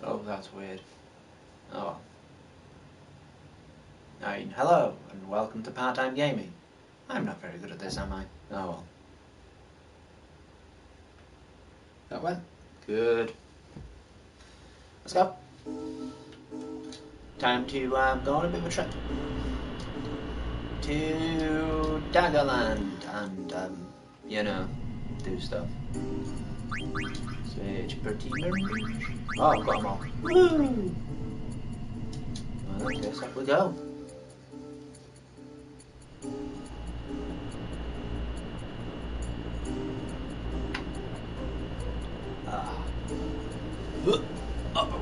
Oh, that's weird. Oh. I mean, hello, and welcome to Part-Time Gaming. I'm not very good at this, am I? Oh well. That went? Good. Let's go. Time to go on a bit of a trip. To Daggerland and, you know, do stuff. Search pretty memories. Oh, I've got them all. Woo! Well, I guess up we go. Ah. Uh-oh.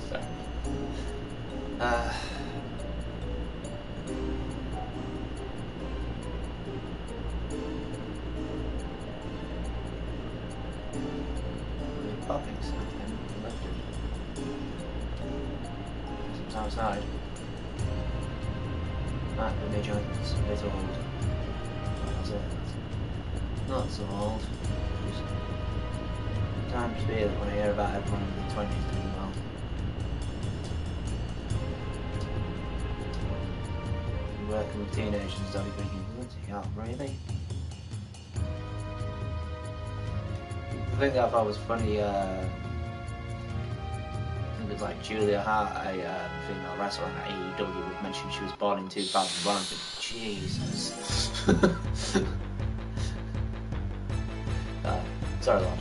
Sorry. We're popping something. Lifted. Something's outside. Might be me joints. A bit old. What was it? Not so old. Times feel when I hear about everyone in the 20s doing well. Working with teenagers, I'll be thinking, bloody hell, really? The thing that I thought was funny, I think it was like Julia Hart, a female wrestler on AEW, would mention she was born in 2001. I think, Jesus. Sorry, Lord.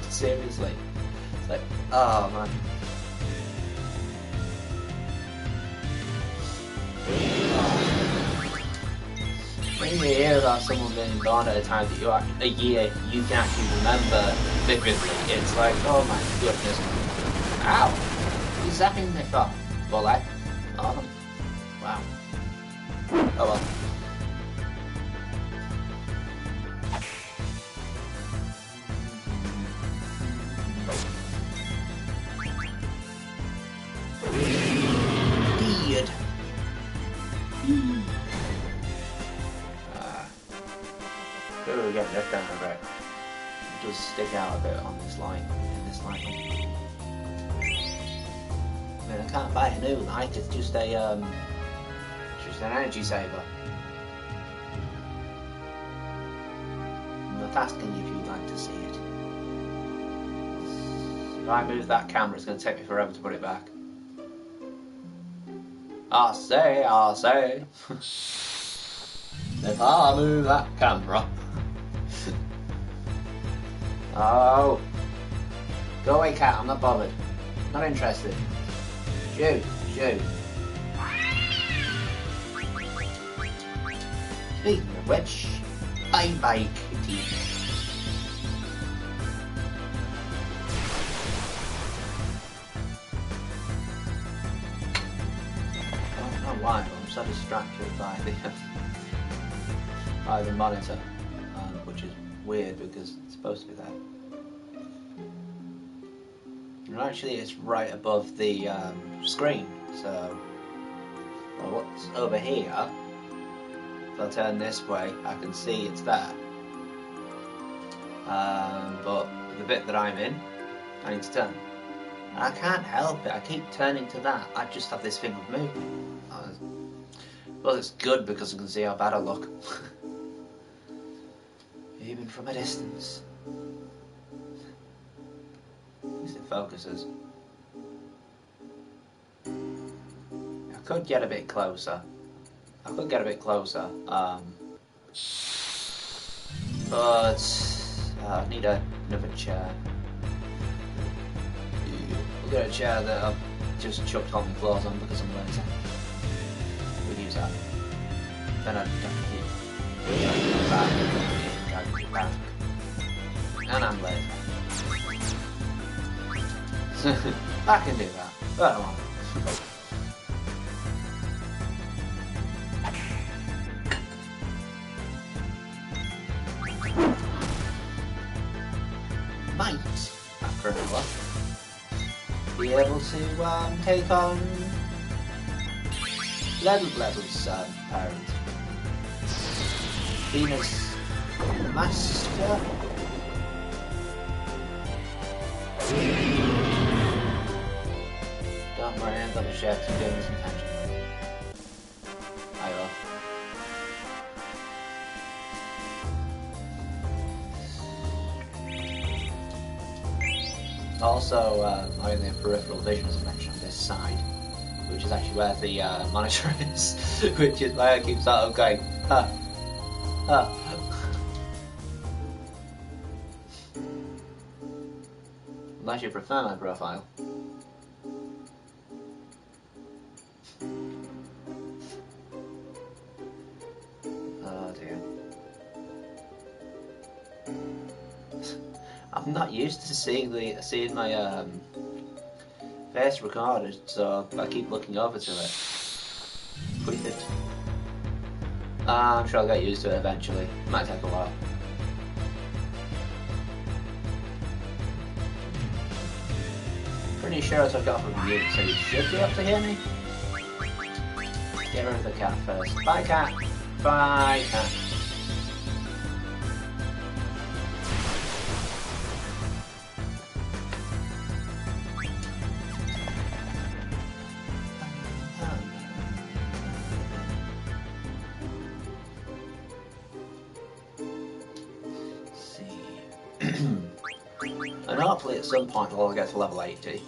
Seriously. It's like, oh man. When you hear about someone being born at a time that a year you can actually remember vividly, it's like, oh my goodness. Ow! What are you zapping me for? Well, oh, wow. Oh well. We get left down a bit. It does stick out a bit on this light. I mean, I can't buy a new light. It's just an energy saver. I'm not asking you if you'd like to see it. If I move that camera, it's going to take me forever to put it back. I say. If I move that camera. Oh. Go away, cat, I'm not bothered. Not interested. Shoot. Speaking of which, bye kitty. I don't know why, but I'm so distracted by the monitor, which is weird because it's supposed to be there. And actually it's right above the screen, so what's over here, if I turn this way I can see it's there, but the bit that I'm in I need to turn, and I can't help it, I keep turning to that. I just have this thing with movement. Well, it's good because I can see how bad I look. Even from a distance. At least it focuses. I could get a bit closer. But I need another chair. We'll get a chair that I've just chucked all my clothes on because I'm lazy. We'll use that. Then I'd have to keep back. And I'm lazy. I can do that, but I don't want to. Might, after an hour, be able to take on Level's parent. Venus Master? Don't worry, I've got the shirts and doing this intentionally. I will. Also, I only have peripheral vision, as I mentioned, on this side, which is actually where the monitor is, which is why I keep sort of going, huh, huh. Unless you prefer my profile. Oh dear. I'm not used to seeing my face recorded, so I keep looking over to it. Quit it. I'm sure I'll get used to it eventually. Might take a while. Pretty sure I took it off of mute, so you should be able to hear me. Get rid of the cat first. Bye, cat. Bye, cat. And hopefully at some point we'll get to level 80.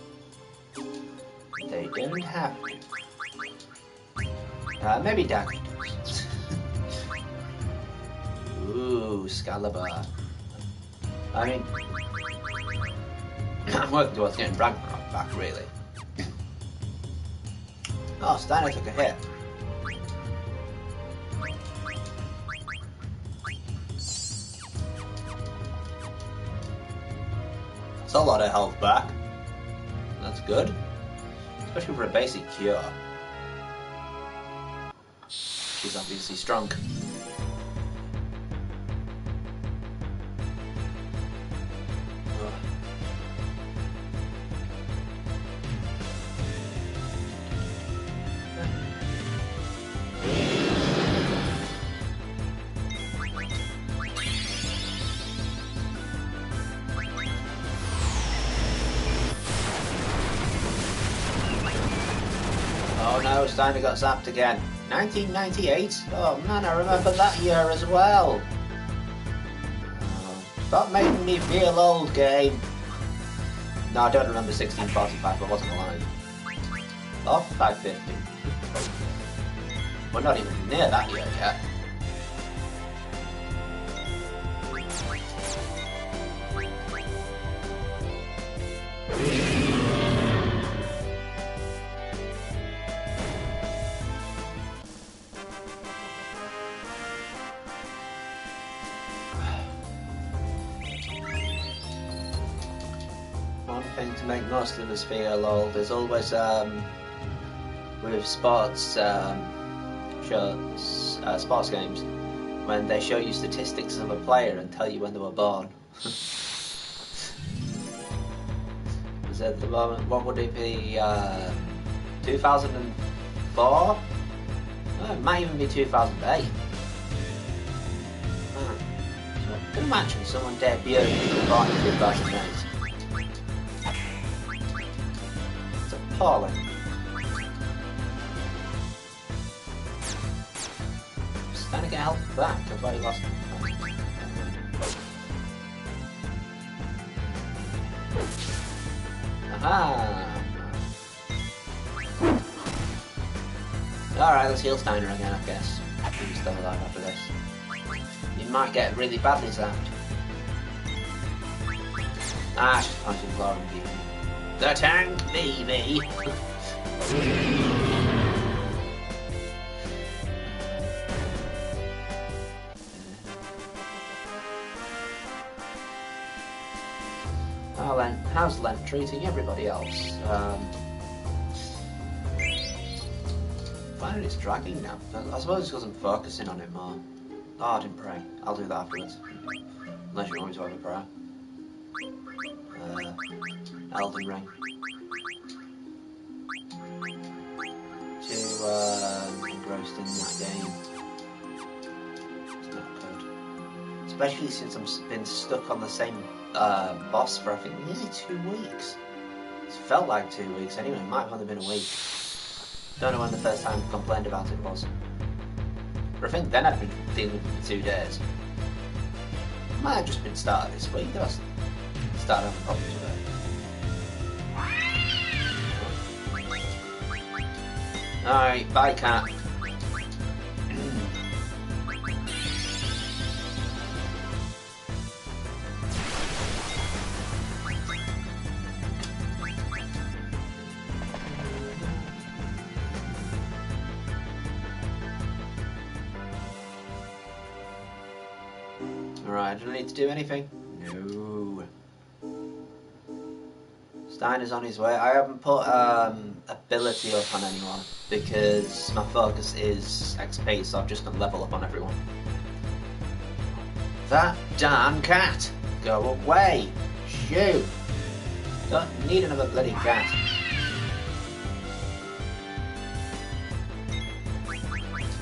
They don't have to. Maybe Daggy does. Ooh, Scalibur. I mean, I'm working towards getting Ragnarok back, really. Oh, Steiner took a hit. That's a lot of health back. That's good. Especially for a basic cure. She's obviously strong. Oh no, Steiner got zapped again. 1998? Oh man, I remember that year as well. Stop making me feel old, game. No, I don't remember 1645, I wasn't alive. Oh, 550. We're not even near that year yet. Thing to make most of us feel old is always with sports shows, sports games, when they show you statistics of a player and tell you when they were born. Is at the moment, what would it be? 2004? Oh, it might even be 2008. So I can imagine someone debuting born in 2008. Appalling. Just trying to get help back. I've already lost him. Aha! Alright, let's heal Steiner again, I guess. He's still alive after this. He might get really badly zapped. Ah, she's punching Floor and Beam. The tank, baby! Oh, Lent, how's Lent treating everybody else? Finally, it's dragging now. I suppose it's because I'm focusing on it more. Oh, I didn't pray. I'll do that afterwards. Unless you want me to have a prayer. Elden Ring. Too engrossed in that game. It's not good. Especially since I've been stuck on the same boss for I think nearly 2 weeks. It's felt like 2 weeks anyway, it might have only been a week. Don't know when the first time I complained about it was. But I think then I'd been dealing with it for 2 days. Might have just been started this week, that I started having problems with it. Alright, bye cat. Alright, do I need to do anything? No. Steiner's on his way. I haven't put ability up on anyone because my focus is XP, so I've just done level up on everyone. That darn cat! Go away! Shoot! Don't need another bloody cat.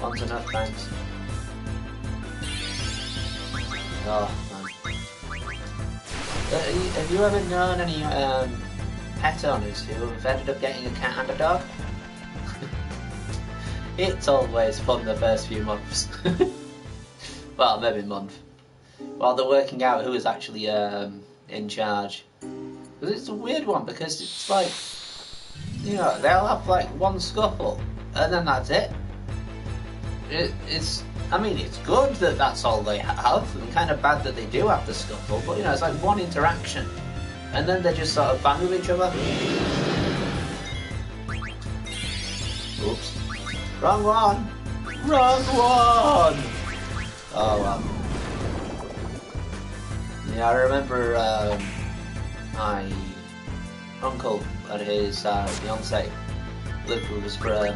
One's enough, thanks. Oh, man. Have you ever known any pet owners who have ended up getting a cat and a dog? It's always fun the first few months. Well, maybe month. While they're working out who is actually in charge. But it's a weird one because it's like, you know, they'll have like one scuffle and then that's it. I mean, it's good that that's all they have, and kind of bad that they do have the scuffle, but you know, it's like one interaction, and then they just sort of bang with each other. Oops. Wrong one! Wrong one! Oh well. Yeah, I remember my uncle and his fiancée lived with us for,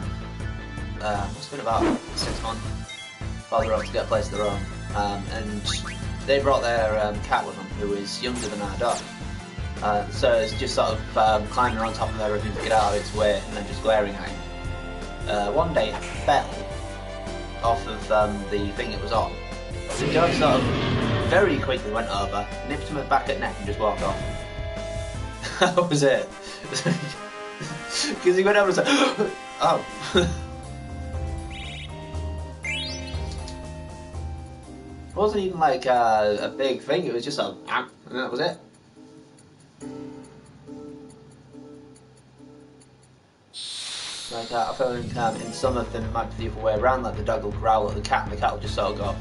must have been about 6 months. Father up to get a place of their own, and they brought their cat with them, who is younger than our dog. So it's just sort of climbing on top of everything to get out of its way, and then just glaring at him. One day it fell off of the thing it was on. The dog sort of very quickly went over, nipped him back at neck, and just walked off. That was it. Because he went over and said, "Oh." It wasn't even like a big thing, it was just a and that was it. Like I feel like in some of them it might be the other way around, like the dog will growl at the cat and the cat will just sort of go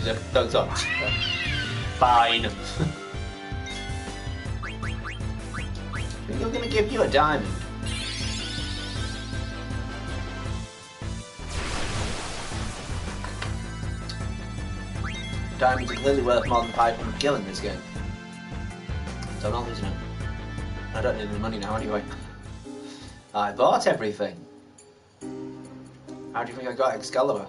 the dog's like, fine. You're gonna give you a diamond. Diamonds are clearly worth more than 500 gil in this game. So I'm not losing it. I don't need the money now anyway. I bought everything. How do you think I got Excalibur?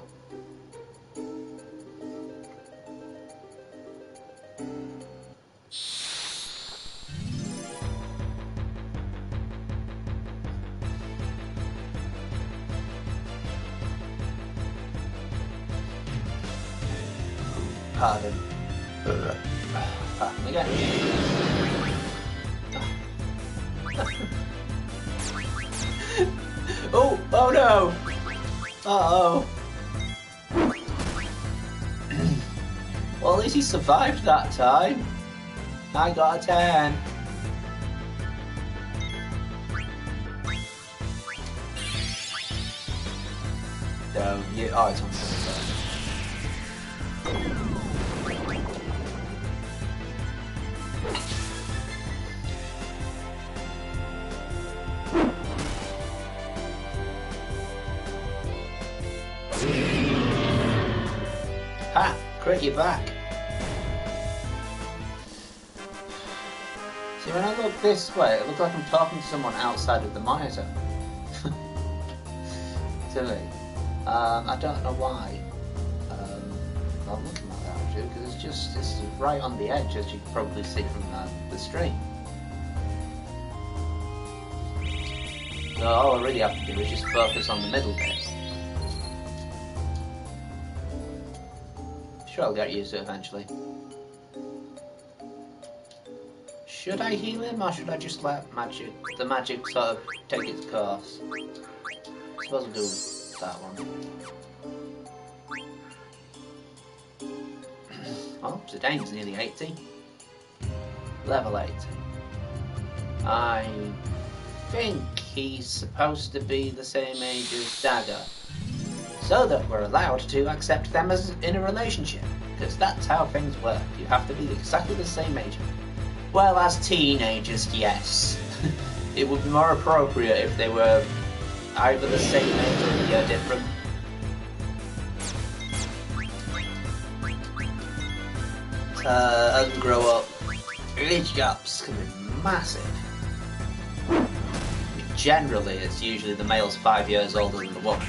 Pardon. Pardon again. Oh no! Uh-oh. Well, at least he survived that time. I got a 10. No, you. Oh, it's on the side. Ha! Crit you back. See, when I look this way, it looks like I'm talking to someone outside of the monitor. Silly. I don't know why. I'm looking like that actually, because it's right on the edge, as you can probably see from the stream. So So all I really have to do is just focus on the middle bit. Sure, I'll get used to it eventually. Should I heal him, or should I just let the magic sort of take its course? I suppose I'll do that one. Oh, Zidane's nearly 80. Level 80. I think he's supposed to be the same age as Dagger, so that we're allowed to accept them as in a relationship, because that's how things work. You have to be exactly the same age. Well, as teenagers, yes. It would be more appropriate if they were either the same age or a year different. As we grow up, age gaps can be massive. Generally, it's usually the male's 5 years older than the woman.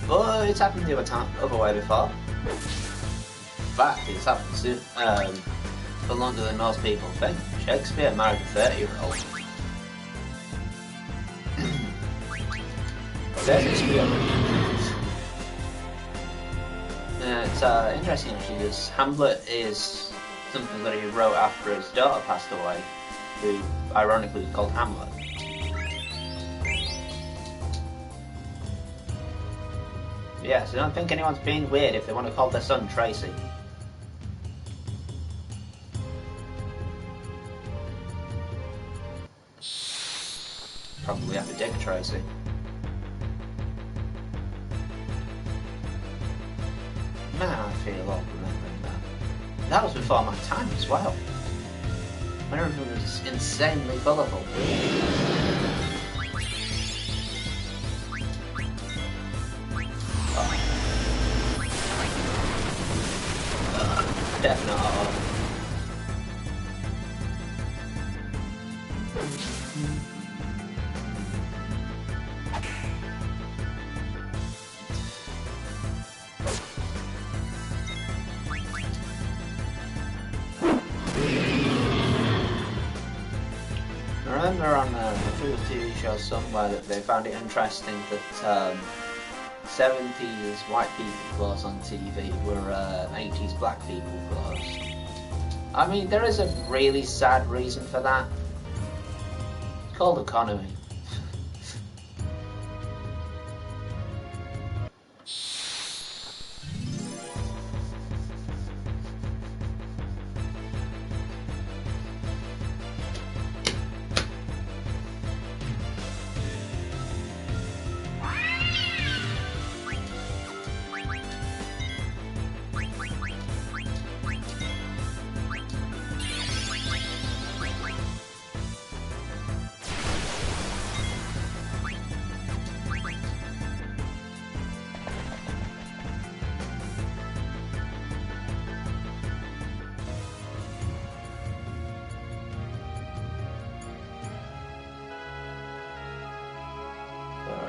But it's happened the other way before. In fact, it's happened for longer than most people think. Shakespeare married a 30-year-old. Shakespeare. It's interesting actually, because Hamlet is something that he wrote after his daughter passed away, who ironically was called Hamlet. Yeah, so don't think anyone's being weird if they want to call their son Tracy. Probably have to dig Tracy. Man, I feel old remembering that. That was before my time as well. When everything was insanely colourful. Definitely. I remember on a previous TV show somewhere that they found it interesting that 70s white people clothes on TV were 80s black people clothes. I mean, there is a really sad reason for that. It's called economy.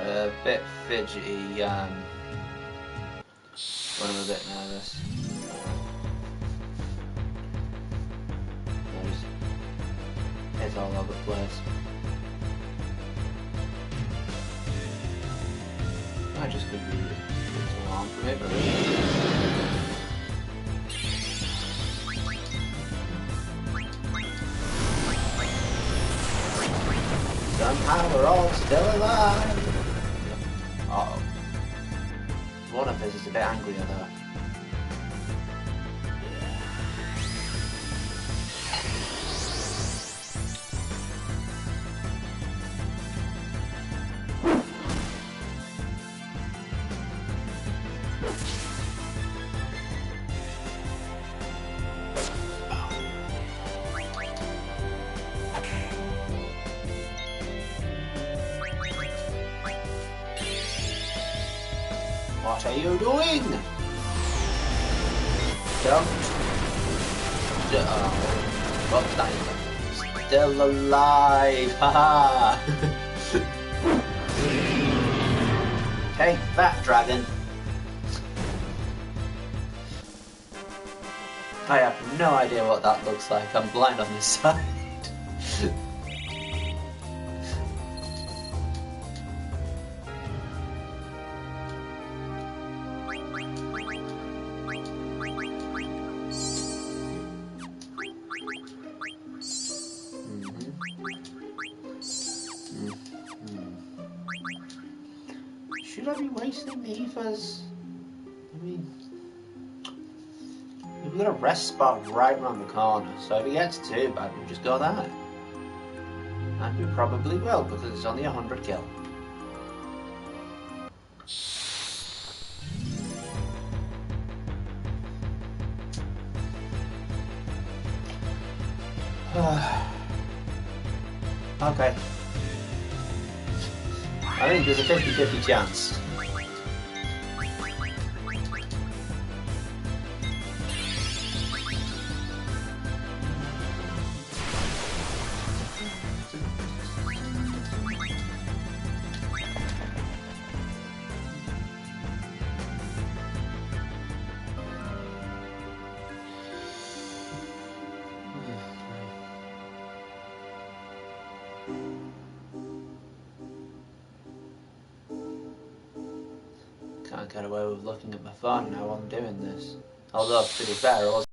A bit fidgety, when I'm a bit nervous. It's all over the place. I just could be a bit too long for me, but somehow we're all still alive. Uh-oh. One of us is a bit angrier though. What are you doing? Don't. What's that? Still alive! Haha! Take that, dragon! I have no idea what that looks like. I'm blind on this side. Should I be wasting ethers? I mean, we've got a rest spot right around the corner, so if it gets too bad, we'll just go there. And we probably will, because it's only 100 gil. Okay. I think there's a 50-50 chance. Can't get away with looking at my phone now while I'm doing this. Although, to be fair, I was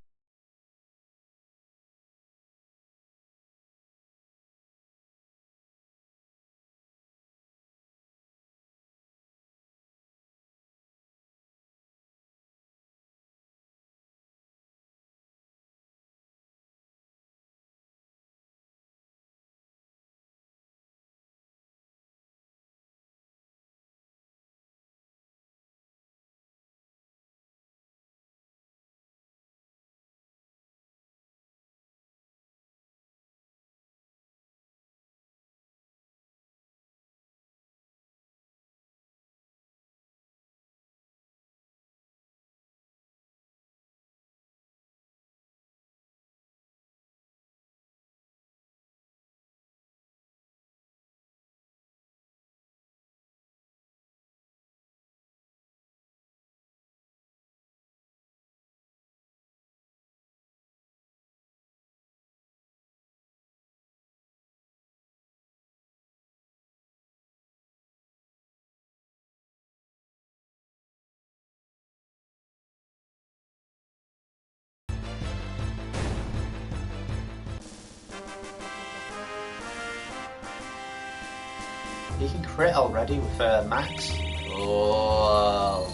You can crit already with Max. Oh.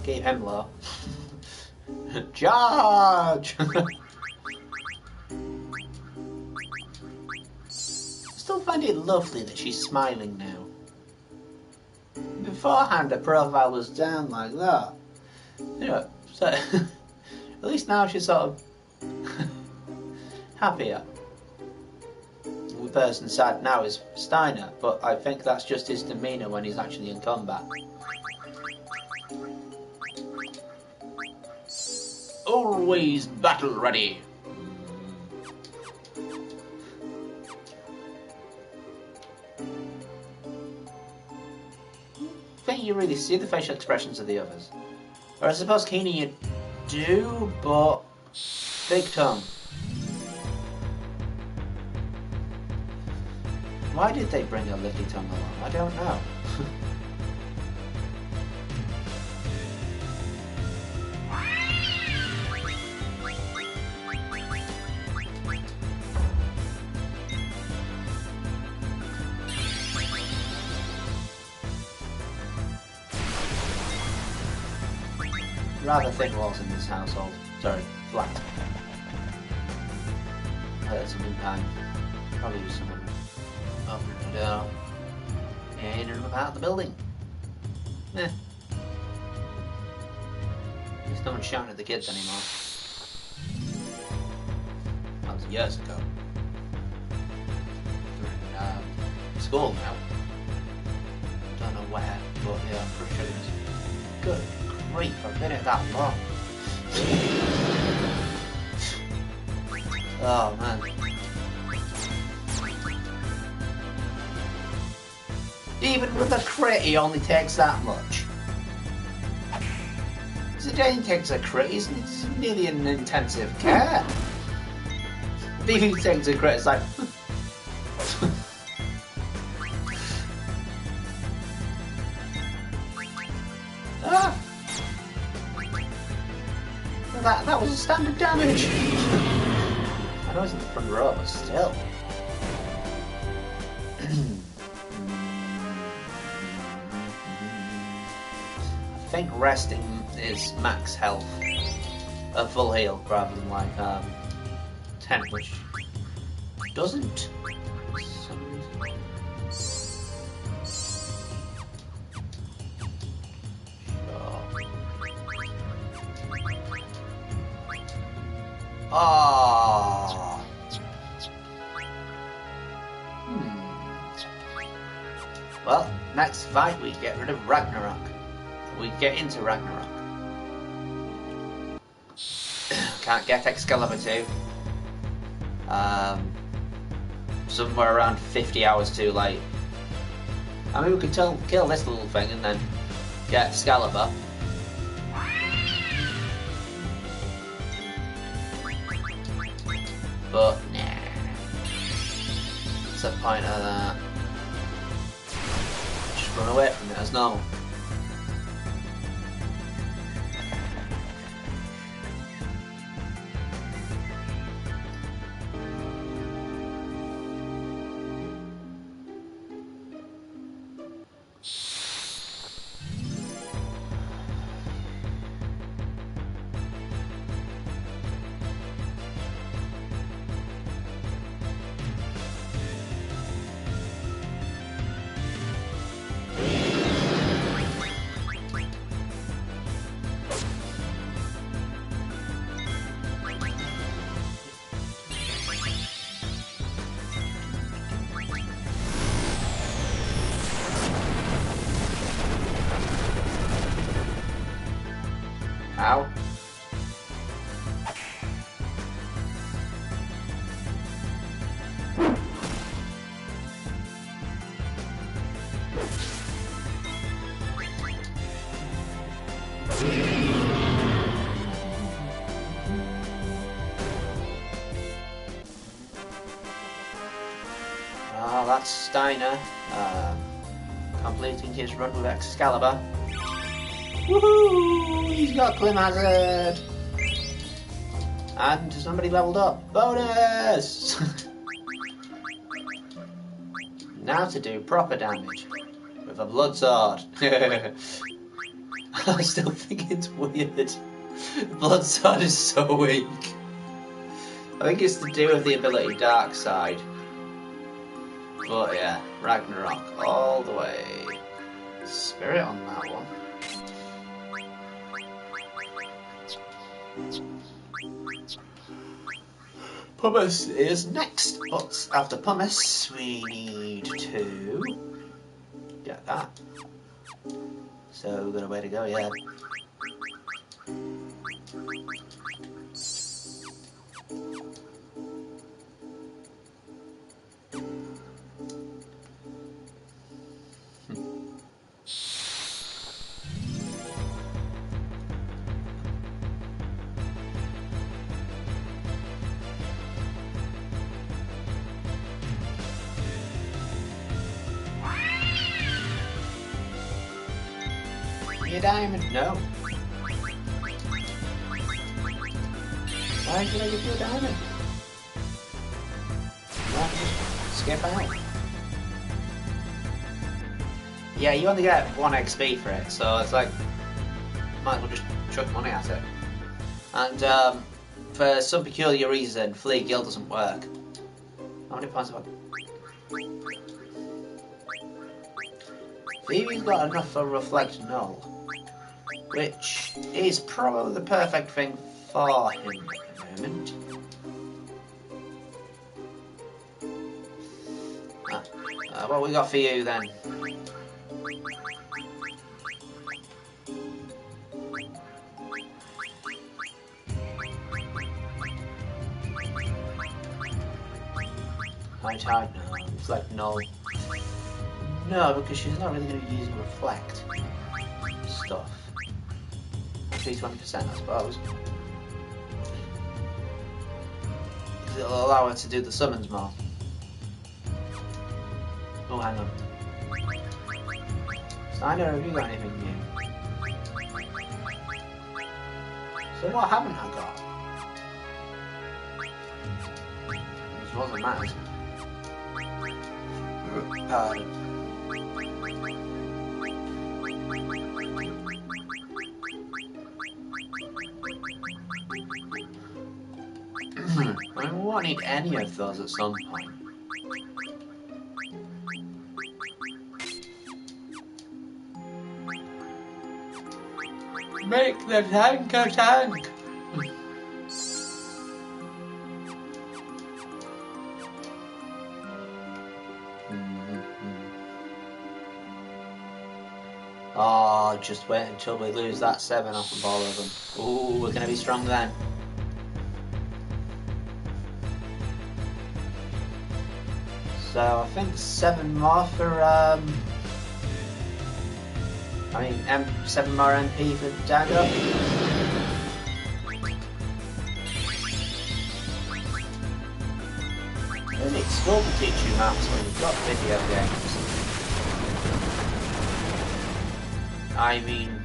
Keep him low. Charge! Still find it lovely that she's smiling now. Beforehand, her profile was down like that. You know, so at least now she's sort of happier. The person sad now is Steiner, but I think that's just his demeanour when he's actually in combat. Always battle ready. I think you really see the facial expressions of the others. Or I suppose Keenan you do, but big tongue. Why did they bring a licky tongue along? I don't know. Rather thin walls in this household. Sorry, flat. Oh, that's a new pan. Probably was someone opening the door. In and about the building. Eh. There's no one shouting at the kids anymore. That was years ago. They're in school now. Don't know where, but yeah, I'm pretty sure it was good. Grief, I've been here that long. Oh man. Even with a crit, he only takes that much. Zidane takes a crit, it's nearly an intensive care. Even if he takes a crit, it's like... ah! That was a standard damage. I know it's in the front row, but still. think resting is max health. A full heal rather than like 10, which doesn't for some reason. Oh. Well, next fight we get rid of Ragnarok. We get into Ragnarok. Can't get Excalibur 2. Somewhere around 50 hours too late. I mean, we could kill this little thing and then get Excalibur. But nah. What's the point of that? Just run away from it as normal. Ow. Oh, that's Steiner completing his run with Excalibur. Woohoo! He's got Clim Hazard! And somebody leveled up. Bonus! Now to do proper damage with a blood sword. I still think it's weird. Blood sword is so weak. I think it's to do with the ability Dark Side. But yeah, Ragnarok all the way. Spirit on that one. Pumice is next, but after Pumice we need to get that. So we've got a way to go, yeah. A diamond? No. Why did I give you a diamond? Skip out. Yeah, you only get 1 XP for it, so it's like, might as well just chuck money at it. And for some peculiar reason, Flea Guild doesn't work. How many points have I? Phoebe's got enough for Reflect Null, which is probably the perfect thing for him at the moment. What we got for you then? High tide? No. Reflect Null? No, because she's not really going to be using Reflect stuff. Actually 20%, I suppose. Because it'll allow her to do the summons more. Oh, hang on. Steiner, have you got anything new? So what haven't I got? This wasn't matters. Pardon. won't need any of those at some point. Make the tank a tank! Oh, just wait until we lose that 7 off of all of them. Ooh, we're going to be strong then. So, I think 7 more for, I mean, 7 more MP for Dagger. Really, it's school to teach you maths when you've got video games. I mean,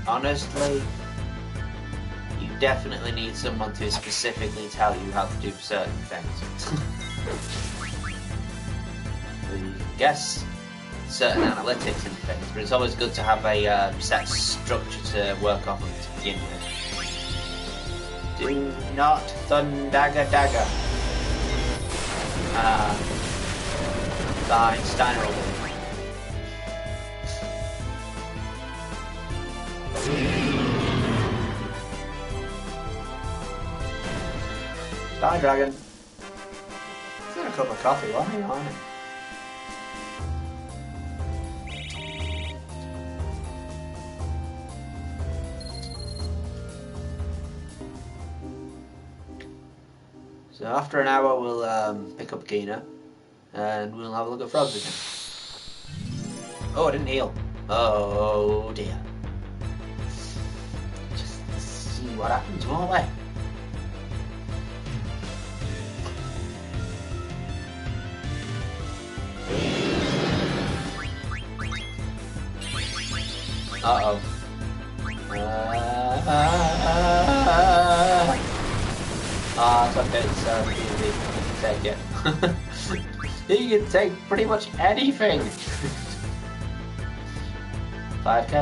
honestly, you definitely need someone to specifically tell you how to do certain things. You can guess certain analytics and things, but it's always good to have a set structure to work off of to begin with. Do not Thundagger Dagger. Fine, Steiner will do. Bye, Dragon. It's in a cup of coffee, why are you on it? So after an hour we'll pick up Kina and we'll have a look at frogs again. Oh, I didn't heal. Oh dear. Just see what happens, won't we? Uh-oh. It's okay, it's easy. Take it. You can take pretty much anything! 5k.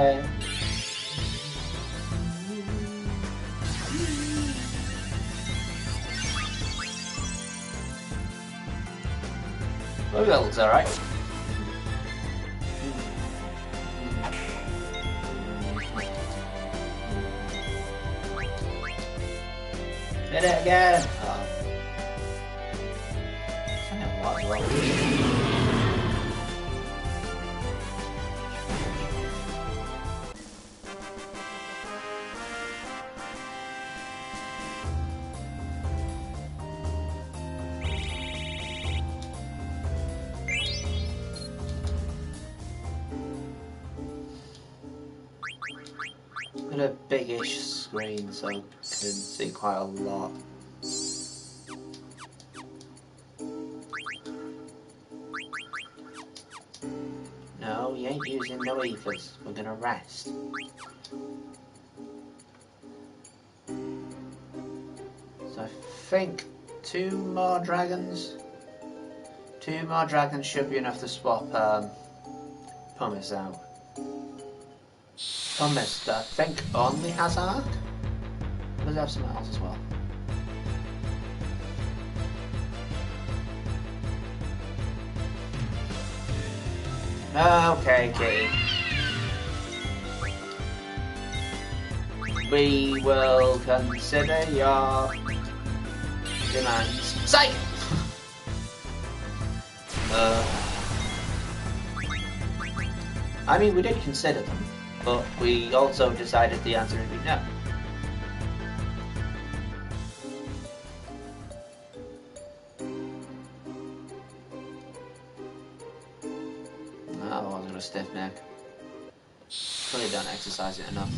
Maybe that looks alright. Hit it again! Oh. I know what's wrong. Got a big-ish screen so I can see quite a lot. No, you ain't using no ethers. We're gonna rest. So I think 2 more dragons. 2 more dragons should be enough to swap Pumice out. Pumice, I think, only has arc? Or does it have something else as well? Okay, Kitty. We will consider your demands. Psych! I mean, we did consider them, but we also decided the answer would be no. Oh, I was gonna stiff neck. Probably don't exercise it enough.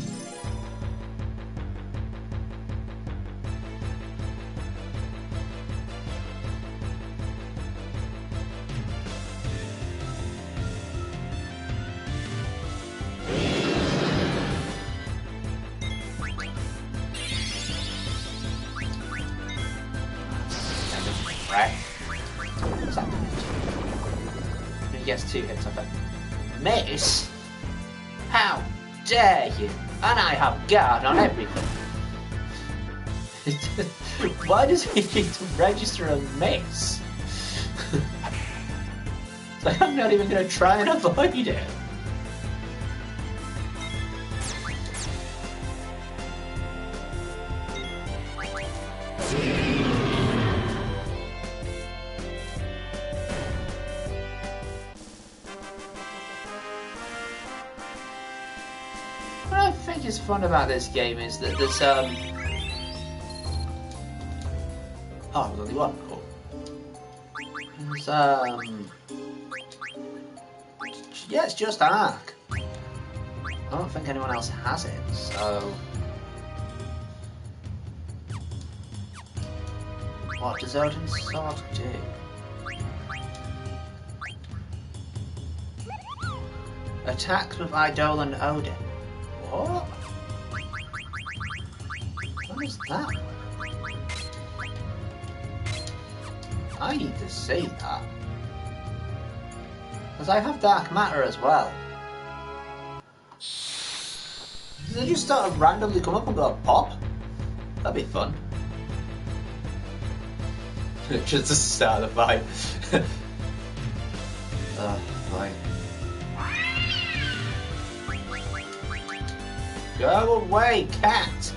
Right. What's happening? He gets 2 hits, I think. Miss? How dare you? And I have guard on everything. Why does he need to register a miss? It's like, I'm not even going to try and avoid it. What I think is fun about this game is that there's oh, there's only one. Cool. There's yeah, it's just Ark. I don't think anyone else has it, so what does Odin's sword do? Attacks with Eidolon Odin. What? What is that? I need to see that. Because I have Dark Matter as well. They just sort of randomly come up and go pop? That'd be fun. Just to start the fight. Oh, boy. Go away, cat!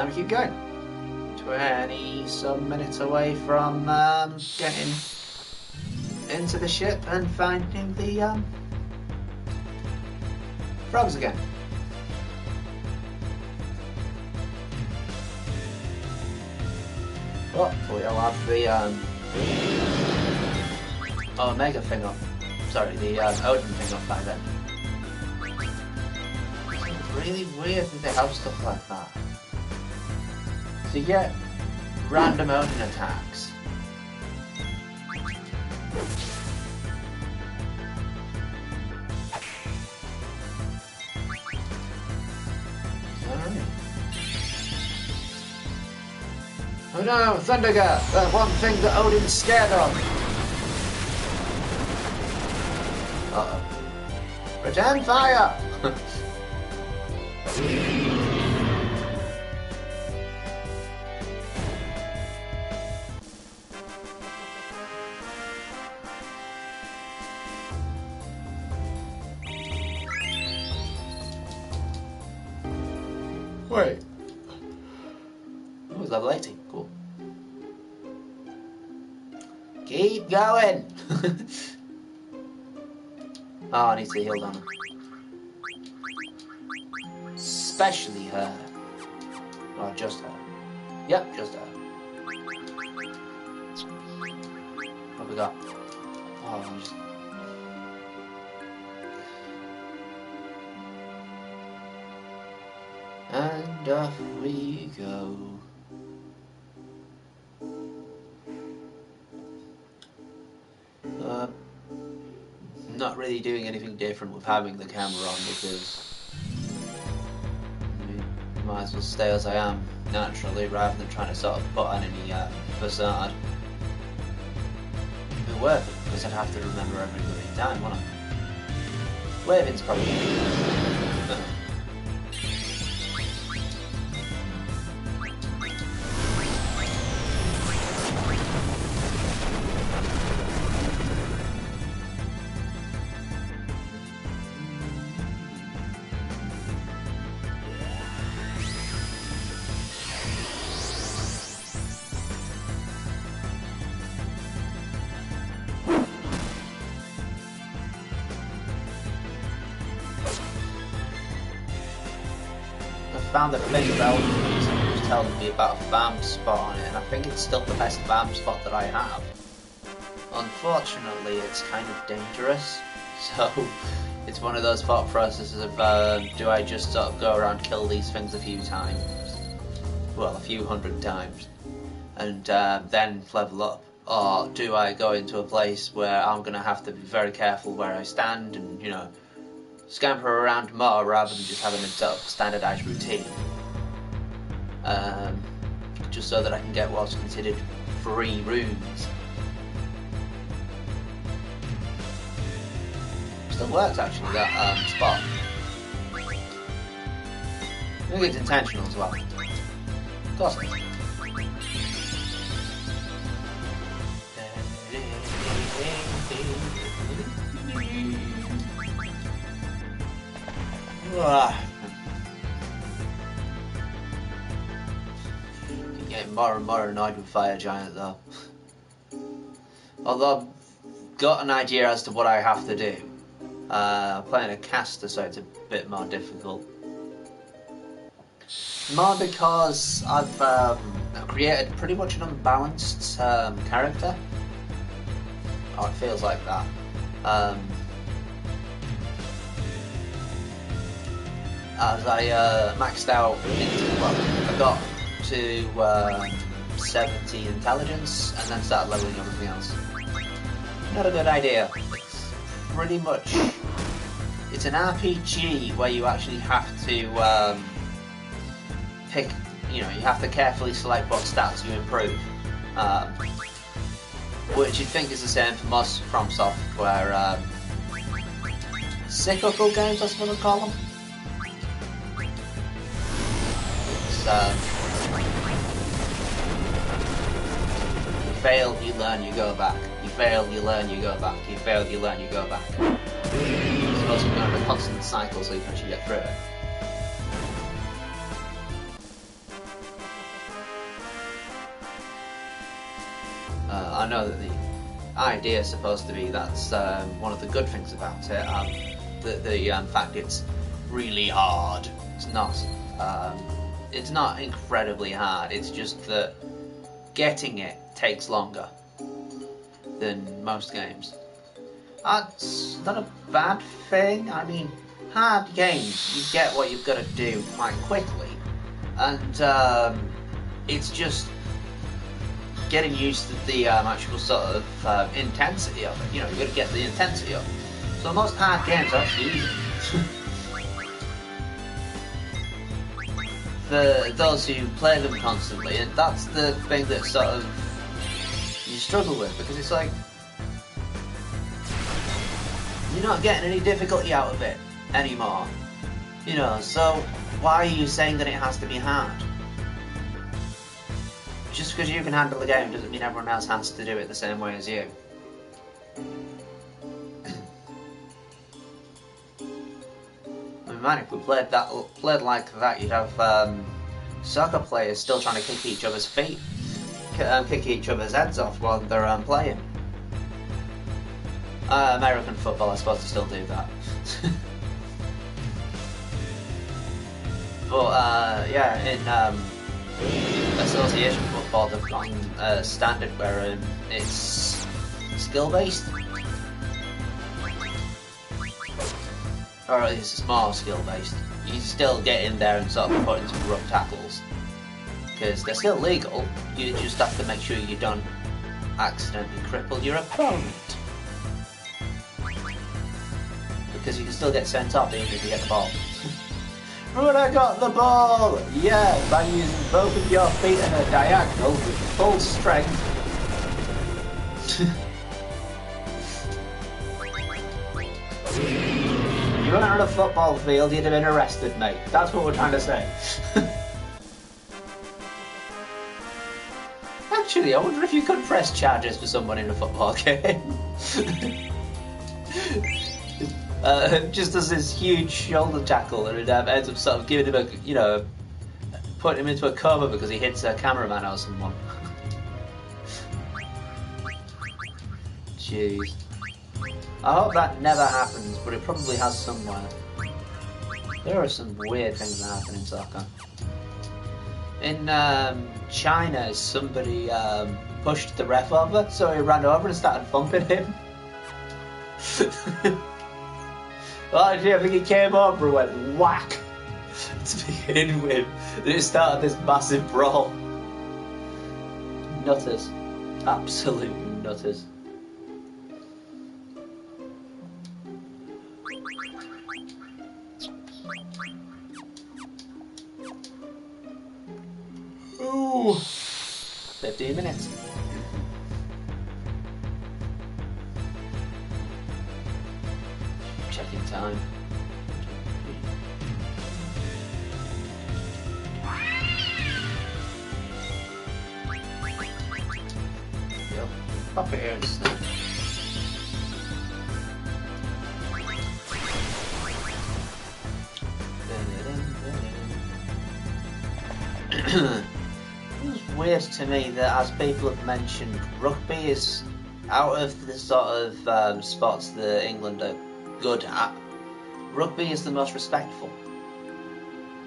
We keep going. 20-some minutes away from getting into the ship and finding the frogs again. Hopefully I'll have the Omega thing up. Sorry, the Odin thing up by then. It's really weird that they have stuff like that. So you get random Odin attacks. Oh no, Thunderger! The one thing that Odin's scared of! Uh-oh. Return fire! Wait. Oh, it's level 80. Cool. Keep going! Oh, I need to heal Donna. Especially her. Oh, just her. Yep, just her. What have we got? Oh, I'm just... And off we go. Not really doing anything different with having the camera on because I might as well stay as I am naturally rather than trying to sort of put on any facade. It'd be worth it because I'd have to remember every living time, wouldn't I? Waving's probably found a thing about it was telling me about a farm spot on it, and I think it's still the best farm spot that I have. Unfortunately, it's kind of dangerous, so it's one of those thought processes of do I just sort of go around kill these things a few times, well, a few hundred times, and then level up, or do I go into a place where I'm going to have to be very careful where I stand and, you know, scamper around more rather than just having a sort of standardised routine. Just so that I can get what's considered free rooms. Still works actually, that spot. I think it's intentional as well. Of course it is. Getting more and more annoyed with Fire Giant though. Although I've got an idea as to what I have to do. I'm playing a caster, so it's a bit more difficult. More because I've created pretty much an unbalanced character. Oh, it feels like that. As I maxed out into, well, I got to 70 intelligence and then started leveling everything else. Not a good idea. It's pretty much, it's an RPG where you actually have to pick, you have to carefully select what stats you improve. Which you'd think is the same for most From Software cyclical games, I suppose I'd call them. You fail, you learn, you go back. You fail, you learn, you go back. You fail, you learn, you go back. It's supposed to be kind of a constant cycle so you can actually get through it. I know that the idea is supposed to be that's one of the good things about it. The fact it's really hard. It's not. It's not incredibly hard. It's just that getting it takes longer than most games. That's not a bad thing. I mean, hard games, you get what you've got to do quite quickly, and it's just getting used to the actual sort of intensity of it. You've got to get the intensity of it. So most hard games are actually easy. For those who play them constantly, and that's the thing that sort of you struggle with, because it's like you're not getting any difficulty out of it anymore. So why are you saying that it has to be hard? Just because you can handle the game doesn't mean everyone else has to do it the same way as you. I mean, man, if we played like that, you'd have soccer players still trying to kick each other's feet, kick each other's heads off while they're playing. American football, I suppose, to still do that. But yeah, in association football, they've gone standard where it's skill-based, or at least it's more skill-based. You still get in there and sort of put in some rough tackles, because they're still legal. You just have to make sure you don't accidentally cripple your opponent, because you can still get sent off even if you get the ball. But I got the ball! Yeah, by using both of your feet in a diagonal with full strength. If you weren't on a football field, you'd have been arrested, mate. That's what we're trying to say. Actually, I wonder if you could press charges for someone in a football game. Just as this huge shoulder tackle, and it ends up sort of giving him putting him into a coma because he hits a cameraman or someone. Jeez. I hope that never happens, but it probably has somewhere. There are some weird things that happen in soccer. In China, somebody pushed the ref over, so he ran over and started thumping him. Well, actually, I think he came over and went whack to begin with. Then it started this massive brawl. Nutters. Absolute nutters. Ooh, 15 minutes. Checking time. Yep. Pop it here and snap. It's weird to me that, as people have mentioned, rugby is, out of the sort of sports that England are good at, rugby is the most respectful.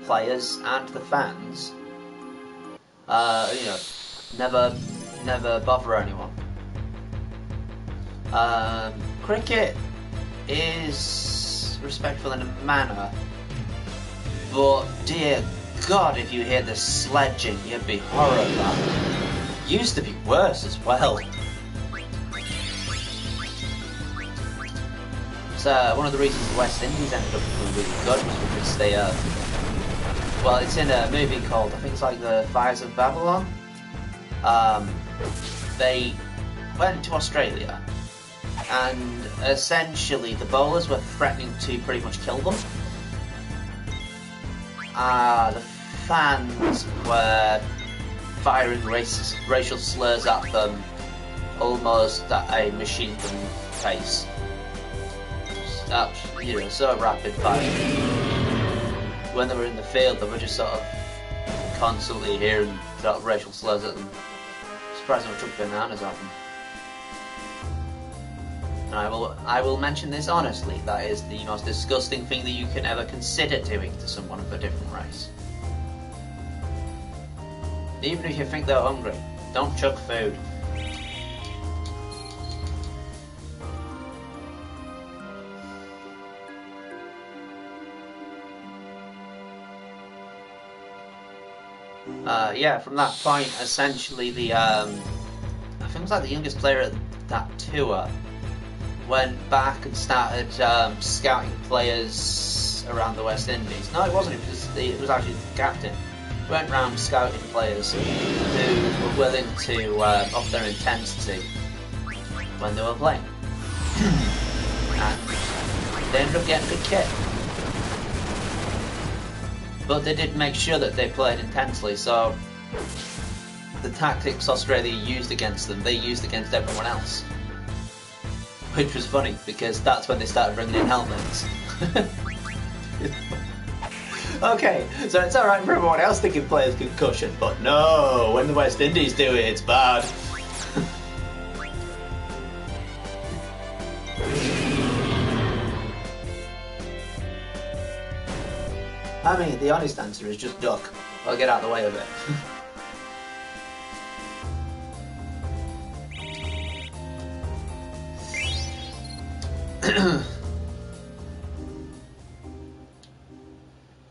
Players and the fans, never bother anyone. Cricket is respectful in a manner, but dear God, if you hear the sledging, you'd be horrified. Used to be worse as well. So one of the reasons the West Indies ended up being really good was because they, well, it's in a movie called, I think it's like The Fires of Babylon. They went to Australia, and essentially the bowlers were threatening to pretty much kill them. The fans were firing racial slurs at them almost at a machine gun pace. So rapid fire. When they were in the field, they were just sort of constantly hearing sort of racial slurs at them. Surprised they took bananas at them. And I will mention this honestly, that is the most disgusting thing that you can ever consider doing to someone of a different race. Even if you think they're hungry, don't chuck food. Yeah, from that point, essentially I think it was like the youngest player at that tour went back and started scouting players around the West Indies. No, it wasn't. It was actually the captain. Went round scouting players who were willing to up their intensity when they were playing. And they ended up getting a good kit. But they did make sure that they played intensely, so the tactics Australia used against them, they used against everyone else. Which was funny, because that's when they started bringing in helmets. Okay, so it's alright for everyone else to give players concussion, but no, when the West Indies do it, it's bad. I mean, the honest answer is just duck. I'll get out of the way of it.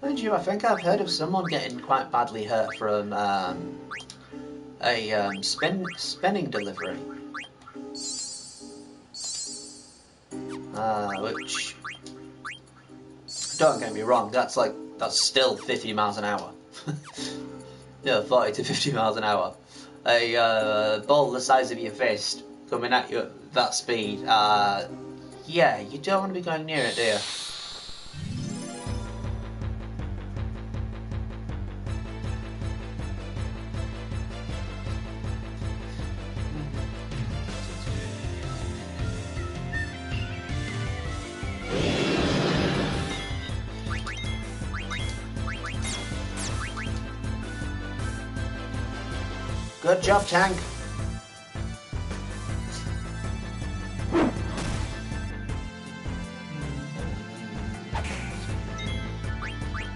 Mind you, I think I've heard of someone getting quite badly hurt from a spinning delivery. Which, don't get me wrong, that's still 50 miles an hour. Yeah, 40 to 50 miles an hour. A ball the size of your fist coming at you at that speed, yeah, you don't want to be going near it, do you? Good job, Tank. I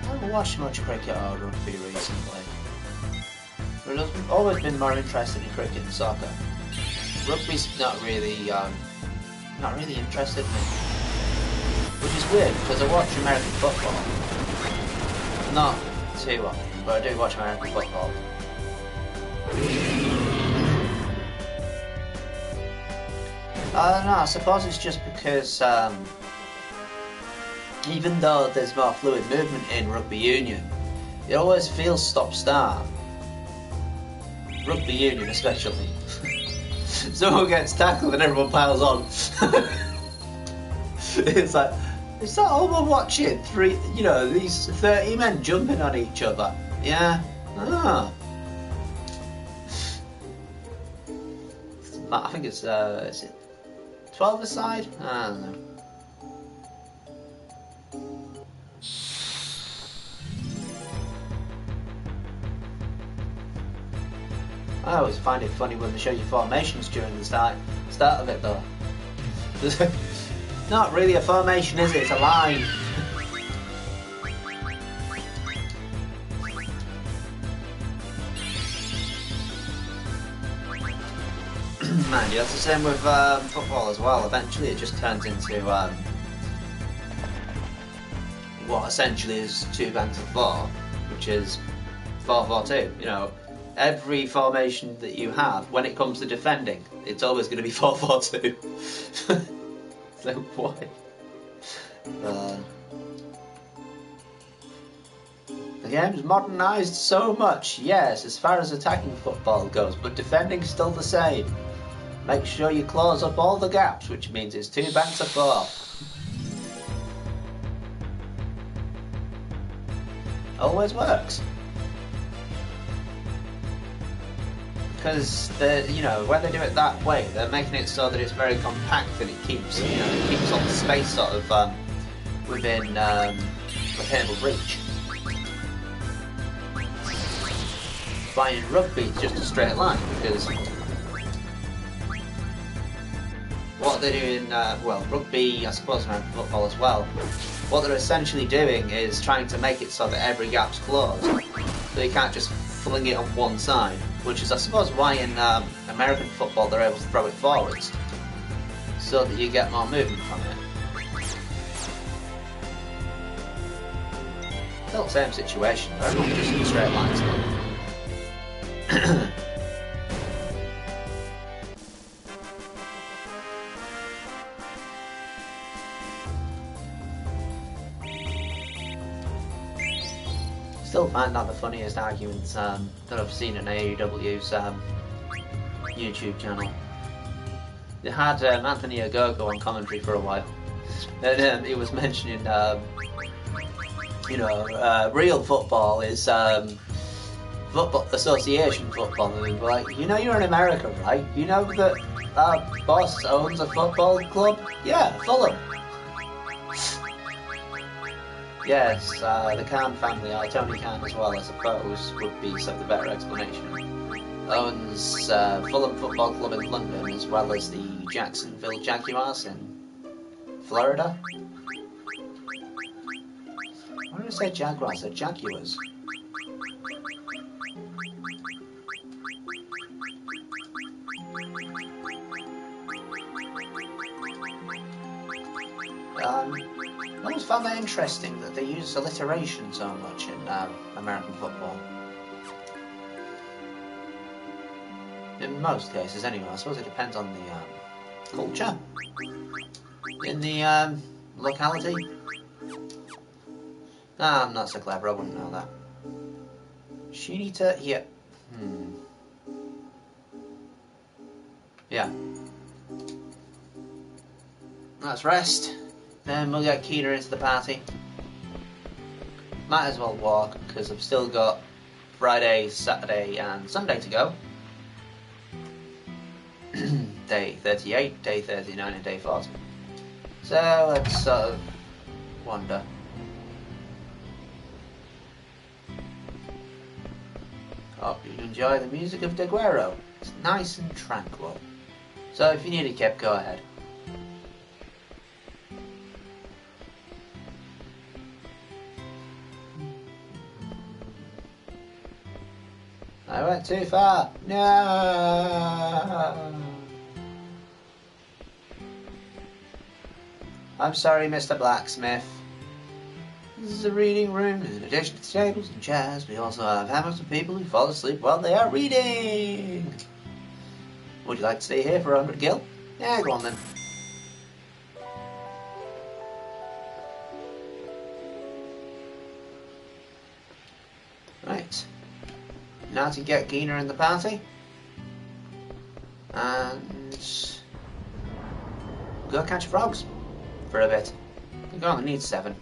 haven't watched much cricket or rugby recently. But I've always been more interested in cricket and soccer. Rugby's not really interested in me. Which is weird, because I watch American football. Not too often, but I do watch American football. I don't know, I suppose it's just because even though there's more fluid movement in rugby union, it always feels stop-start. rugby union especially. Someone gets tackled and everyone piles on. It's like, is that all we're watching? These 30 men jumping on each other. Yeah. Ah. I think it's, is it 12 aside? I don't know. I always find it funny when they show you formations during the start of it though. Not really a formation, is it? It's a line. Mind you, that's the same with football as well. Eventually it just turns into what essentially is 2 banks of 4, which is 4-4-2. You know, every formation that you have, when it comes to defending, it's always going to be 4-4-2. So why? The game's modernised so much, yes, as far as attacking football goes, but defending's still the same. Make sure you close up all the gaps, which means it's 2 banks of 4. Always works. Because when they do it that way, they're making it so that it's very compact and it keeps, it keeps all the space sort of within attainable reach. But in rugby, it's just a straight line because what they do in rugby, I suppose, around football as well. What they're essentially doing is trying to make it so that every gap's closed, so you can't just fling it on one side. Which is, I suppose, why in American football they're able to throw it forwards, so that you get more movement from it. Still the same situation, they're not just in straight lines. Still find that the funniest arguments that I've seen on AEW's YouTube channel. They had Anthony Ogogo on commentary for a while, and he was mentioning, real football is football association football, and they were like, you're in America, right? You know that our boss owns a football club? Yeah, Fulham. Yes, the Khan family, or Tony Khan as well, I suppose, would be sort of the better explanation. Owns Fulham Football Club in London, as well as the Jacksonville Jaguars in Florida. Why did I say Jaguars? They're Jaguars. I always found that interesting that they use alliteration so much in American football. In most cases, anyway. I suppose it depends on the culture in the locality. I'm not so clever, I wouldn't know that. Shinita, yeah. Yeah. Let's rest. Then we'll get Keena into the party. Might as well walk, because I've still got Friday, Saturday and Sunday to go. Day 38, day 39 and day 40. So let's sort of wander. Hope you enjoy the music of De Guerro. It's nice and tranquil. So if you need a kip, go ahead. I went too far. No. I'm sorry, Mr. Blacksmith. This is a reading room. In addition to tables and chairs, we also have hammocks of people who fall asleep while they are reading. Would you like to stay here for 100 gil? Yeah, go on then. Right. Now to get Gina in the party. and go catch frogs for a bit. You only need 7.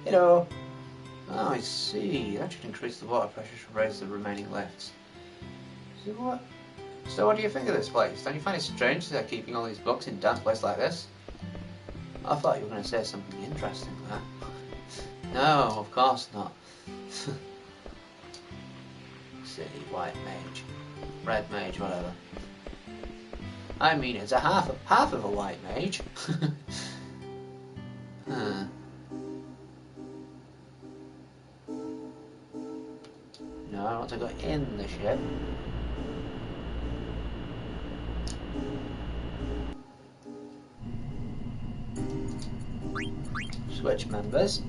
Hello. Oh, I see. That should increase the water pressure to raise the remaining lifts. So what do you think of this place? Don't you find it strange that they're keeping all these books in a damp place like this? I thought you were going to say something interesting there. No, of course not. Silly white mage. Red mage, whatever. I mean, it's a half of a white mage. Huh. No, I want to go in the ship. Switch members.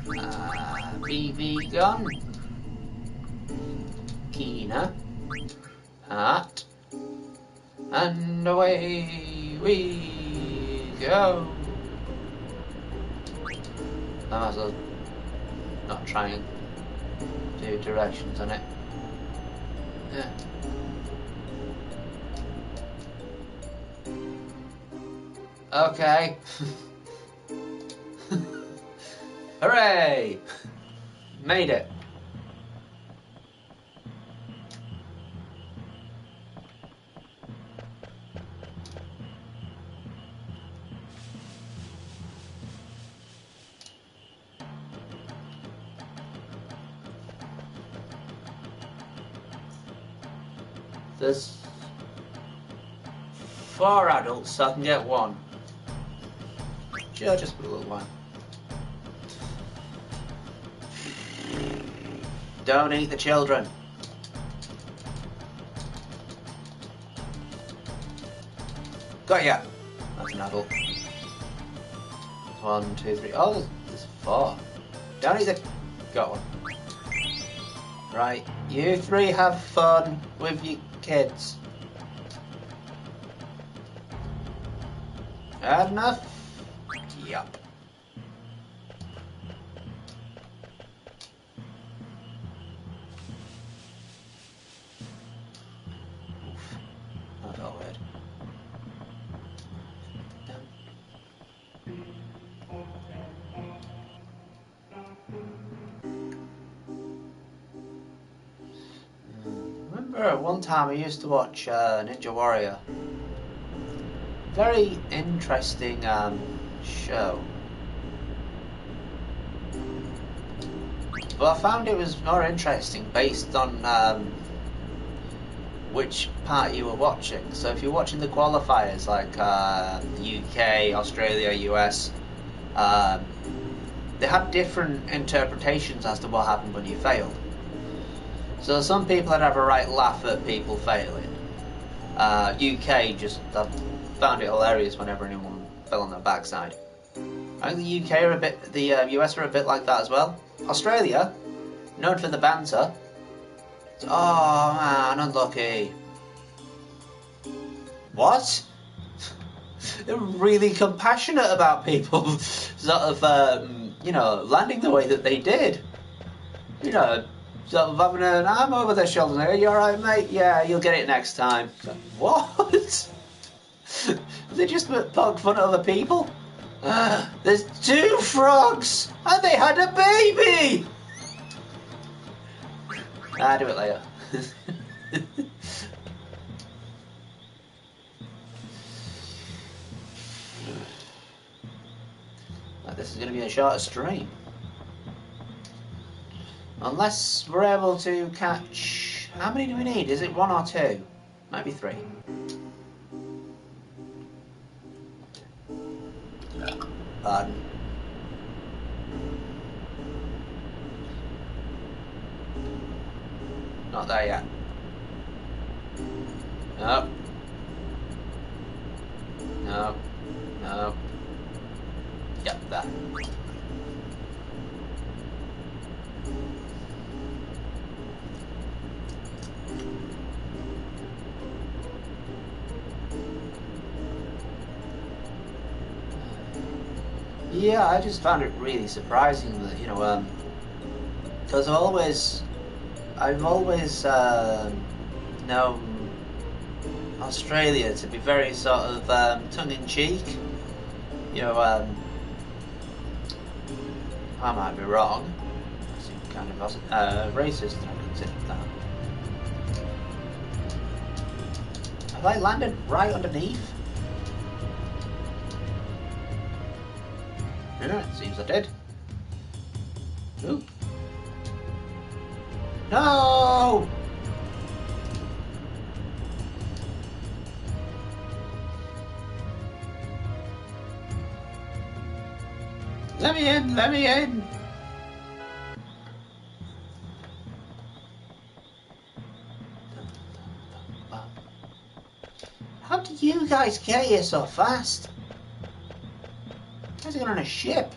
BB gun. Keener. Hat. And away we go. I might as well not try and do directions on it. Yeah. Okay. Hooray! Made it. There's 4 adults, so I can get 1. Sure, just for a little while. Don't eat the children. Got ya. That's an adult. 1, 2, 3. Oh, there's 4. Don't eat the... Got 1. Right, you 3 have fun with your kids. Had enough? Yup. Oof. That felt weird. Remember one time I used to watch Ninja Warrior. Very interesting show. But I found it was more interesting based on which part you were watching. So if you're watching the qualifiers like UK, Australia, US, they had different interpretations as to what happened when you failed. So some people would have a right laugh at people failing. UK just found it hilarious whenever anyone fell on their backside. I think the UK are a bit, the US are a bit like that as well. Australia, known for the banter. Oh man, unlucky. What? They're really compassionate about people sort of, you know, landing the way that they did. You know, sort of having an arm over their shoulder. Are you alright, mate? Yeah, you'll get it next time. What? They just poke fun at other people? There's 2 frogs! And they had a baby! I'll do it later. This is going to be a shorter stream. Unless we're able to catch... How many do we need? Is it 1 or 2? Might be 3. Pardon. Not there yet. No. No. No. Yep, there. Yeah, I just found it really surprising that, you know, because I've always known Australia to be very sort of tongue-in-cheek. You know, I might be wrong. I seem kind of racist, I consider that. Have I landed right underneath? Yeah, it seems I did. Ooh. No! Let me in! Let me in! How did you guys get here so fast? You guys are going on a ship.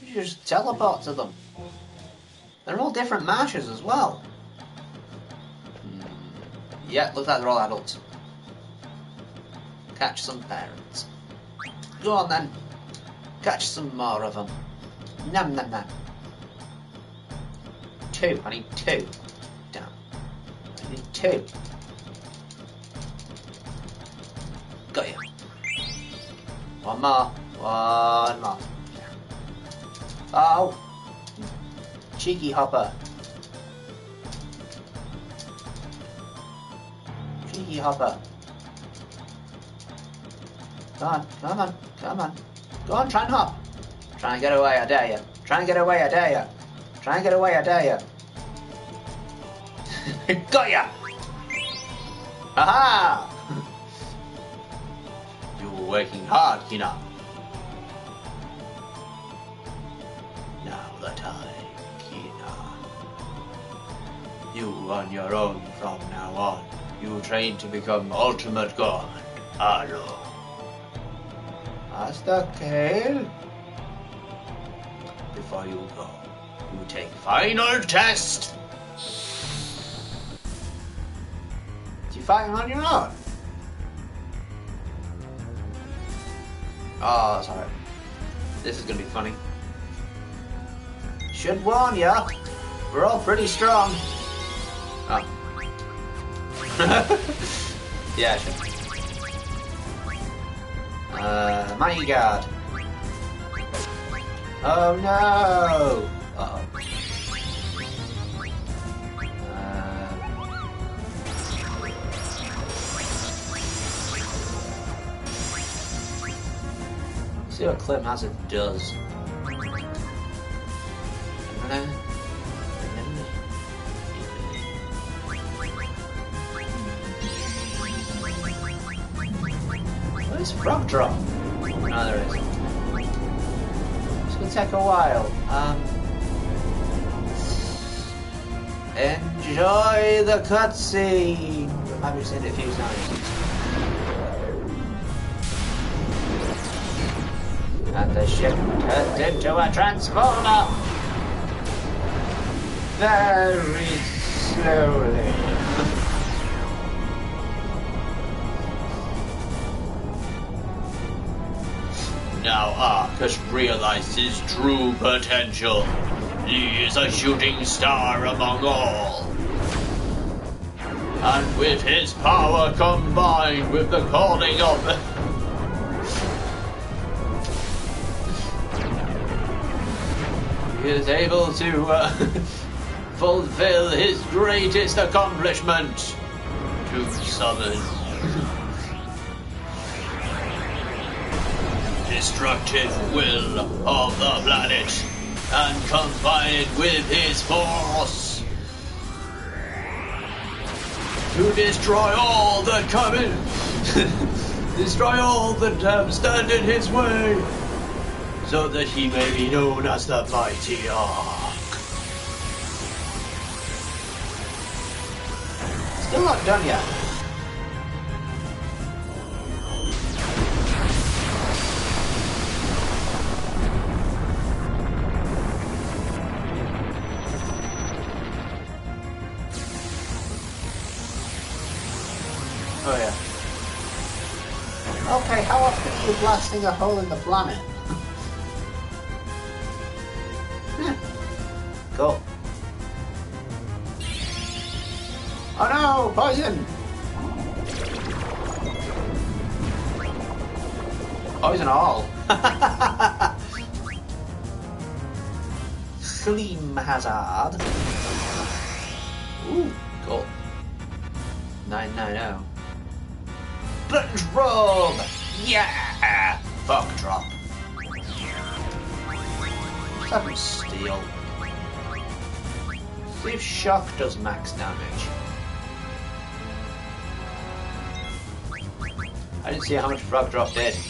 You should just teleport to them. They're all different marshes as well. Yeah, looks like they're all adults. Catch some parents. Go on then. Catch some more of them. Nom nom nom. 2. I need 2. Damn. I need 2. Got you. One more. One more. Oh. Cheeky hopper. Cheeky hopper. Come on, come on, come on. Go on, try and hop. Try and get away, I dare you. Try and get away, I dare you. Try and get away, I dare you. Got ya! Aha! You were working hard, you know. Now that you on your own from now on. You train to become ultimate god. Hello. Master Kale. Before you go, you take final test. You fighting on your own? Oh, sorry. This is gonna be funny. Should warn ya, we're all pretty strong. Oh. Yeah, sure. Mighty Guard. Oh no! Uh-oh. See what Clip Hazard does. Where's Frog Drop? Oh, there it is. It's gonna take a while. Enjoy the cutscene! I've just seen it a few times. And the ship turned into a transformer! Very slowly. Now Arcus realized his true potential. He is a shooting star among all. And with his power combined with the calling of the... he is able to fulfill his greatest accomplishment, to summon destructive will of the planet and combine it with his force to destroy all that come in, destroy all that stand in his way, so that he may be known as the mighty Ark. Still not done yet. Oh yeah. Okay, how often are you blasting a hole in the planet? Cool. Oh no, poison! Poison all. Slim Hazard. Ooh, cool. 990. Plunge robe! Yeah! Fuck drop. Let's have him steal. See if shock does max damage. I didn't see how much frog drop did. Is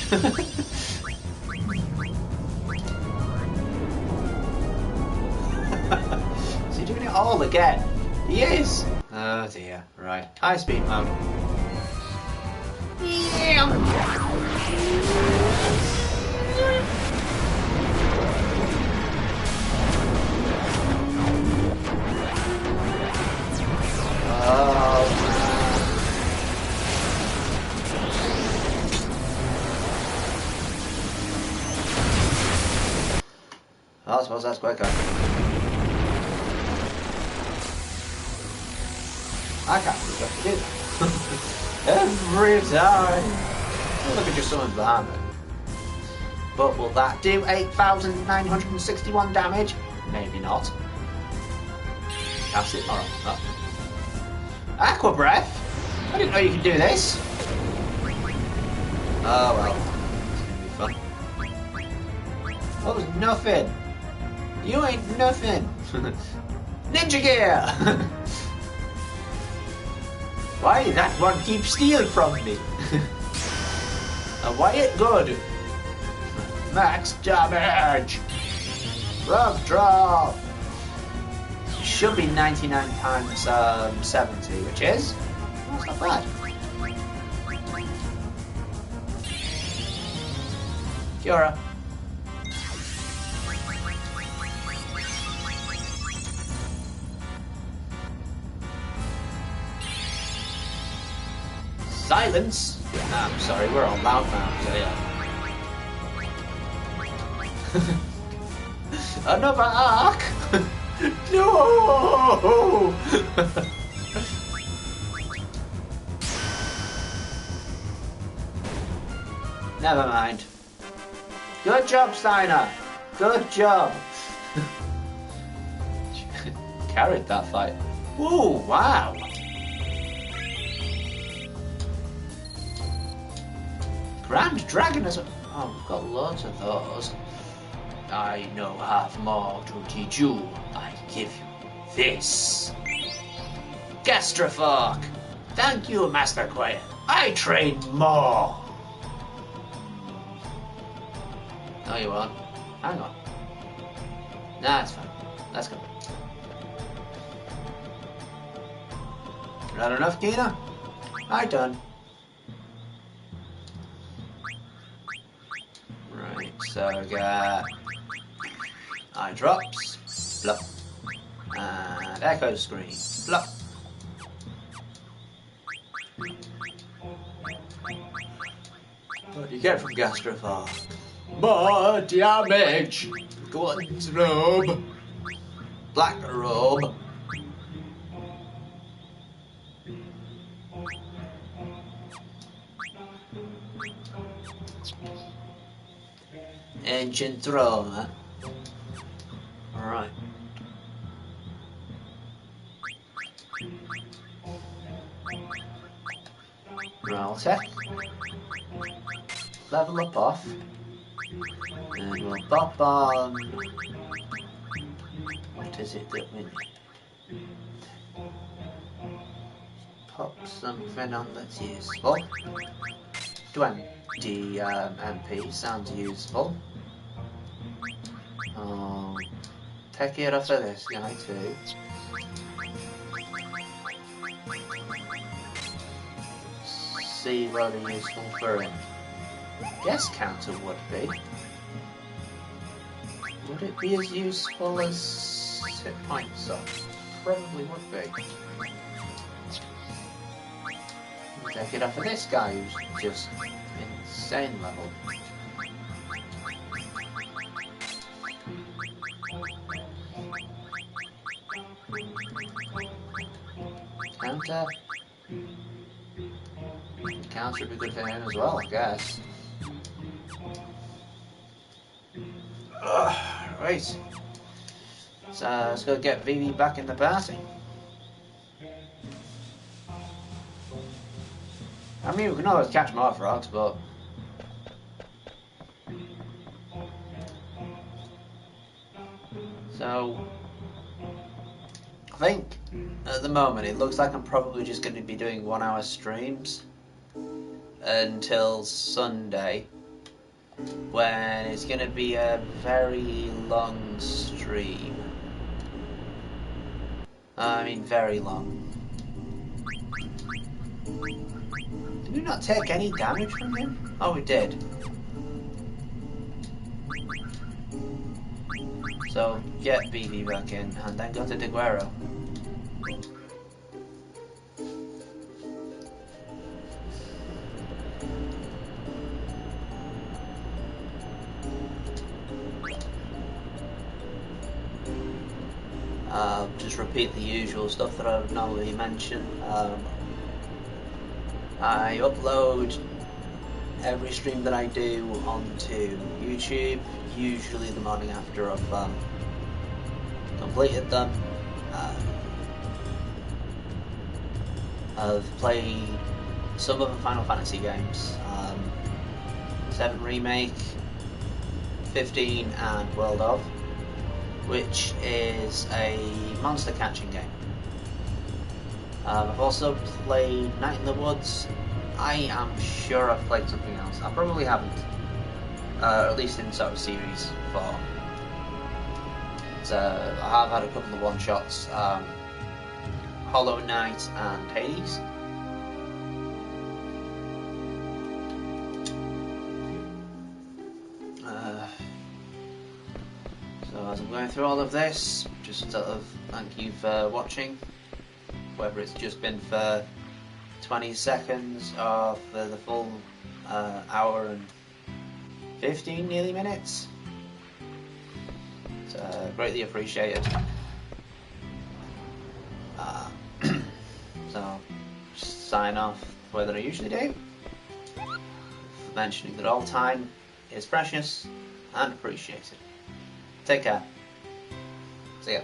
he doing it all again? He is! Oh dear, right. High speed mode. Yeah. Oh, well, I suppose that's quicker. I can't believe I did that. Every time. Oh, look at your summons behind me. But will that do 8,961 damage? Maybe not. Cast it. Oh, no. Aqua Breath? I didn't know you could do this. Oh well. It's gonna be fun. That was nothing. You ain't nothing. Ninja Gear! Why that one keeps stealing from me? And why it good? Max damage! Frog drop! Should be 99 times 70, which is... well, it's not bad. Fiora. Silence? I'm sorry, we're all loud mouths, yeah. Another arc? No! Never mind. Good job, Steiner. Good job. Carried that fight. Whoa, wow. Grand Dragon is a... oh, we've got loads of those. I now have more to teach you. I give you this. Gastrofork. Thank you, Master Quiet. I train more. No, you won't. Hang on. Nah, it's fine. Let's go. Not enough, Kina? I done. Right, so we got eye drops, flop, and echo screen, flop. What do you get from Gastrofork? More damage! Glutton's robe, black robe. Ancient throne, huh? Alright. Realtech. Level up off. And we'll pop on... what is it that we need? Pop something on that's useful. 20 MP sounds useful. Take it off of this guy too. See what are useful for him. Guess counter would be. Would it be as useful as hit points up? Probably would be. Take it off of this guy who's just insane level. Counter. Counter would be good for him as well, I guess. Right. So let's go get Vivi back in the party. I mean, we can always catch more frogs, but... So... I think, at the moment, it looks like I'm probably just going to be doing 1 hour streams until Sunday, when it's going to be a very long stream. I mean, very long. Did we not take any damage from him? Oh, we did. So, get BB back in, and then go to De Guerro. Just repeat the usual stuff that I would normally mention. I upload every stream that I do onto YouTube, usually the morning after I've completed them. I've played some of the Final Fantasy games, 7 Remake, 15 and World of, which is a monster catching game. I've also played Night in the Woods. I am sure I've played something else. I probably haven't, at least in sort of Series 4. So I have had a couple of one-shots, Hollow Knight and Hades. So as I'm going through all of this, just sort of thank you for watching, whether it's just been for 20 seconds or for the full hour and 15 nearly minutes. It's greatly appreciated. So just sign off the way that I usually do, mentioning that all time is precious and appreciated. Take care. See ya.